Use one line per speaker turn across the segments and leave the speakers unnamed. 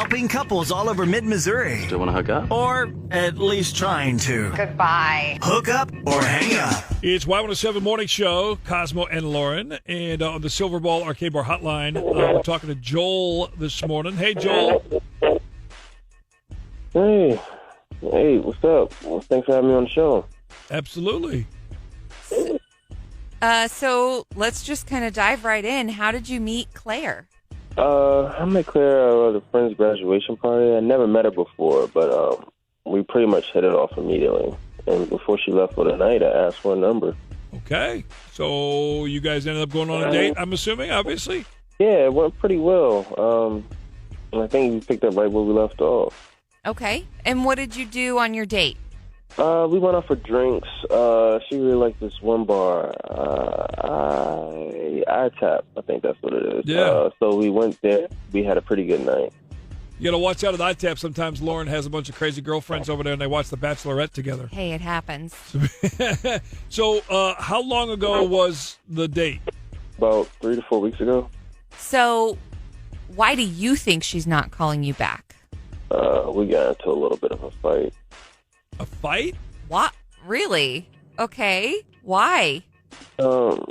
Helping couples all over mid-Missouri.
Still want to hook up?
Or at least trying to.
Goodbye.
Hook up or hang up.
It's Y107 Morning Show, Cosmo and Lauren. And on the Silver Ball Arcade Bar Hotline, we're talking to Joel this morning. Hey, Joel.
Hey, what's up? Well, thanks for having me on the show.
Absolutely.
So let's just kind of dive right in. How did you meet Claire?
I met Claire at a friend's graduation party. I never met her before, but we pretty much hit it off immediately. And before she left for the night, I asked for a number.
Okay. So you guys ended up going on a date, I'm assuming, obviously?
Yeah, it went pretty well. I think we picked up right where we left off.
Okay. And what did you do on your date?
We went out for drinks. She really liked this one bar, I-Tap. I think that's what it is.
Yeah.
So we went there. We had a pretty good night.
You got to watch out at ITAP. Sometimes Lauren has a bunch of crazy girlfriends over there, and they watch The Bachelorette together.
Hey, it happens.
So how long ago was the date?
About 3 to 4 weeks ago.
So why do you think she's not calling you back?
We got into a little bit of a fight.
A fight?
What? Really? Okay. Why?
To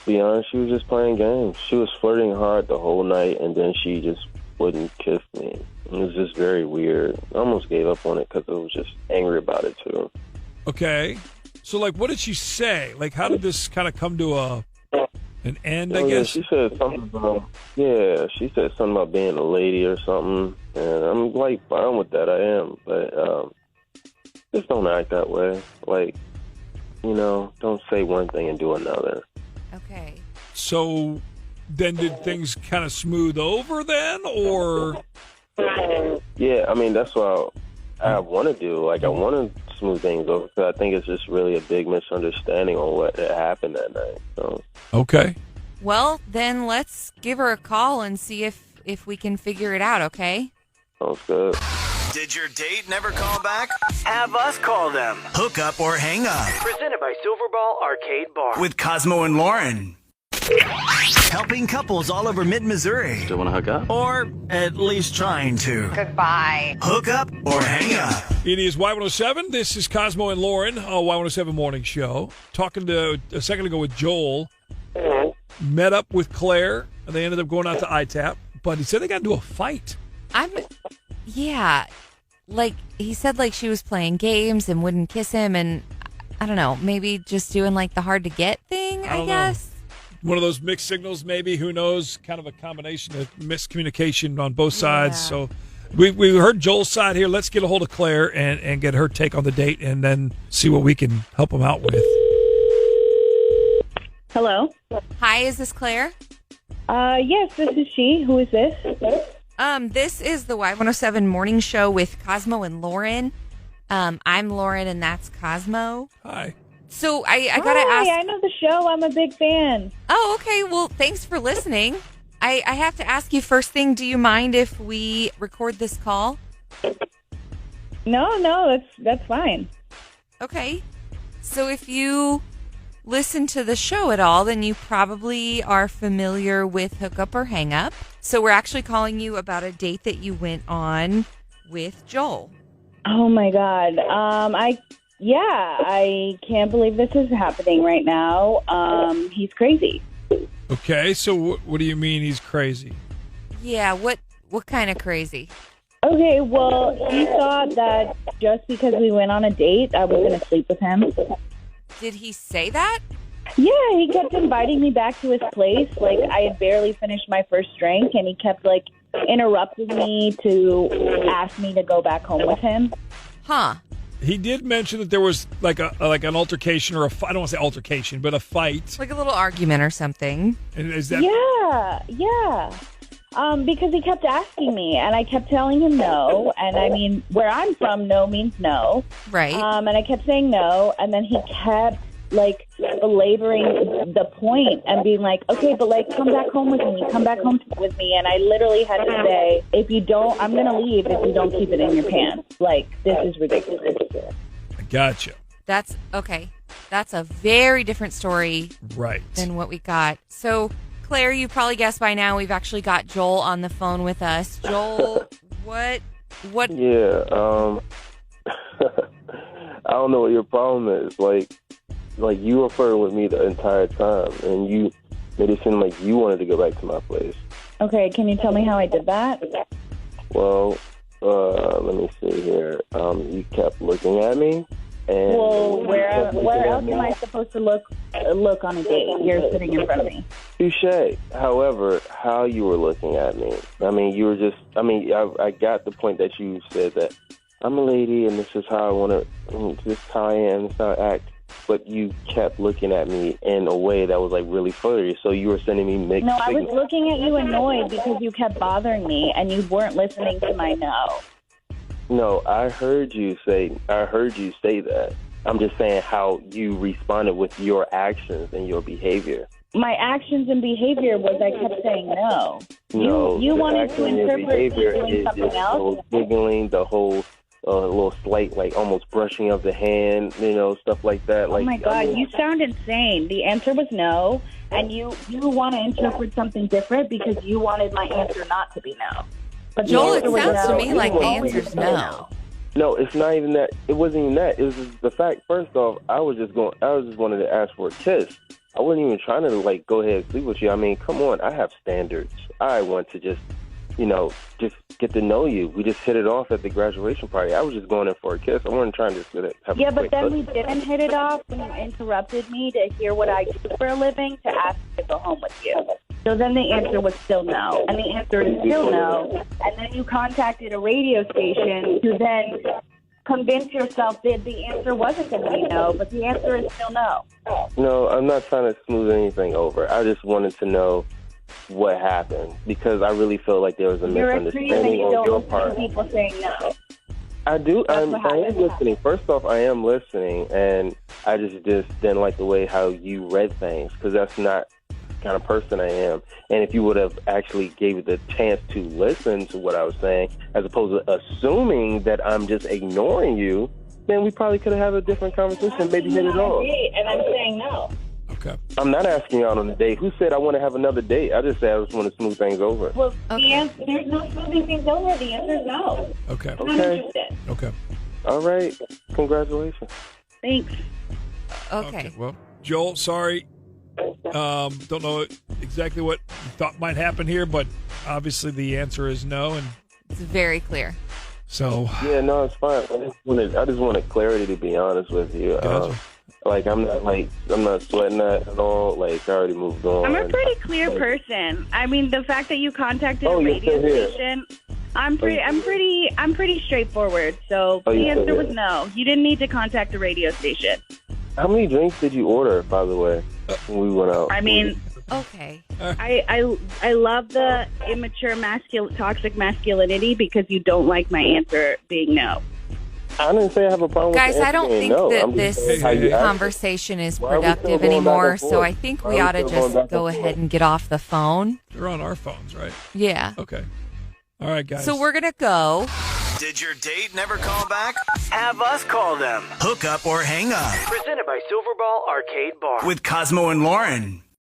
be honest, she was just playing games. She was flirting hard the whole night, and then she just wouldn't kiss me. It was just very weird. I almost gave up on it because I was just angry about it, too.
Okay. So, what did she say? How did this kind of come to an end, I guess?
She said something about, she said something about being a lady or something, and I'm, fine with that. I am, but just don't act that way. Don't say one thing and do another.
Okay.
So then did things kind of smooth over then, or?
Yeah, I mean, that's what I want to do. I want to smooth things over because I think it's just really a big misunderstanding on what had happened that night. So.
Okay.
Well, then let's give her a call and see if we can figure it out, okay?
Sounds good.
Did your date never call back? Have us call them. Hook up or hang up.
Presented by Silverball Arcade Bar.
With Cosmo and Lauren. Helping couples all over mid-Missouri.
Still want to hook up?
Or at least trying to.
Goodbye.
Hook up or hang up.
It is Y107. This is Cosmo and Lauren, Y107 Morning Show. Talking to a second ago with Joel. Met up with Claire, and they ended up going out to ITAP. But he said they got into a fight.
Yeah. He said she was playing games and wouldn't kiss him, and I don't know, maybe just doing the hard to get thing, I guess.
One of those mixed signals, maybe, who knows, kind of a combination of miscommunication on both sides. So we heard Joel's side here. Let's get a hold of Claire and get her take on the date and then see what we can help them out with.
Hello.
Hi, is this Claire?
Yes, this is she. Who is this?
This is the Y107 Morning Show with Cosmo and Lauren. I'm Lauren, and that's Cosmo.
Hi.
So I gotta ask.
Hi, I know the show. I'm a big fan.
Oh, okay. Well, thanks for listening. I have to ask you first thing. Do you mind if we record this call?
No, that's fine.
Okay. So if you listen to the show at all, then you probably are familiar with Hook Up or Hang Up. So we're actually calling you about a date that you went on with Joel.
Oh my God. I can't believe this is happening right now. He's crazy.
Okay, so what do you mean he's crazy?
Yeah, what kind of crazy?
Okay, well, he thought that just because we went on a date, I was going to sleep with him.
Did he say that?
Yeah, he kept inviting me back to his place. I had barely finished my first drink, and he kept, interrupting me to ask me to go back home with him.
Huh.
He did mention that there was an altercation or I don't want to say altercation, but a fight.
Like a little argument or something.
And is that?
Yeah. Because he kept asking me, and I kept telling him no. And I mean, where I'm from, no means no.
Right.
And I kept saying no, and then he kept belaboring the point and being like, okay, but come back home with me. And I literally had to say, if you don't, I'm going to leave if you don't keep it in your pants. This is ridiculous.
I gotcha.
That's okay. That's a very different story
right
than what we got. So Claire, you probably guessed by now we've actually got Joel on the phone with us. Joel, what?
Yeah, I don't know what your problem is. Like you were flirting with me the entire time, and you made it seem like you wanted to go back to my place.
Okay, can you tell me how I did that?
Well, let me see here. You kept looking at me, and
Well, where else am I supposed to look on a date? You're sitting in front of me.
Touche. However, how you were looking at me, I mean, you were just, I got the point that you said that I'm a lady and this is how I want to, this is how I am, this is how I act. But you kept looking at me in a way that was like really flirty. So you were sending me mixed
No, I was
signals.
looking at you annoyed because you kept bothering me and you weren't listening to my no.
No, I heard you say that. I'm just saying how you responded with your actions and your behavior.
My actions and behavior was I kept saying no.
No,
you
the
wanted
action
to
and your
interpret me
behavior
doing
is
something
just
else.
the whole giggling, the whole little slight, like almost brushing of the hand, stuff like that.
Oh my God, you sound insane. The answer was no, and you want to interpret something different because you wanted my answer not to be no. But
Joel, it
the answer was
sounds to
no.
me like the answer's no.
No, it's not even that. It wasn't even that. It was just the fact. First off, I was just wanted to ask for a kiss. I wasn't even trying to go ahead and sleep with you. I mean, come on, I have standards. I want to just get to know you. We just hit it off at the graduation party. I was just going in for a kiss. I wasn't trying to have
Yeah,
a
but
quick
then we
kiss.
didn't hit it off when you interrupted me to hear what I do for a living to ask me to go home with you. So then the answer was still no. And the answer is still no. And then you contacted a radio station to then convince yourself that the answer wasn't going to be no, but the answer is still no.
No, I'm not trying to smooth anything over. I just wanted to know what happened because I really feel like there was a
You're accusing that
misunderstanding
you
on
don't
your
listen
part.
to people saying no.
I do. I
what
am
happened.
listening. First off, I am listening, and I just didn't like the way how you read things because that's not the kind of person I am. And if you would have actually gave it the chance to listen to what I was saying, as opposed to assuming that I'm just ignoring you, then we probably could have had a different conversation. Maybe hit it off.
And I'm saying no.
Okay.
I'm not asking you out on a date. Who said I want to have another date? I just said I just want to smooth things over.
Well, there's no smoothing things over. The answer is no.
Okay.
I'm not interested.
Okay.
All right. Congratulations.
Thanks.
Okay.
Well, Joel, sorry. Don't know exactly what you thought might happen here, but obviously the answer is no, and
It's very clear.
So yeah, no, it's fine. I just wanted clarity, to be honest with you.
Gotcha.
I'm not sweating that at all. Like I already moved on.
I'm a pretty clear person. I mean, the fact that you contacted a
you're
radio
still here.
station, I'm pretty straightforward. So
Oh,
the
you're still
answer was
here.
no. You didn't need to contact a radio station.
How many drinks did you order, by the way, when we went out?
I mean,
Okay.
I love the immature toxic masculinity because you don't like my answer being no.
I didn't say I have a problem
Guys,
with the
I don't
answer being
think
no.
that
I'm just
this
saying how you act.
conversation is
Why are we still
productive
going back
anymore,
and
so
forth?
I think
Why
we
are we
ought to
still going
just
back and
go
forth?
ahead and get off the phone.
They're on our phones, right?
Yeah.
Okay. All right, guys.
So we're going to go.
Did your date never call back? Have us call them. Hook up or hang up
Presented by Silverball Arcade Bar.
with Cosmo and Lauren.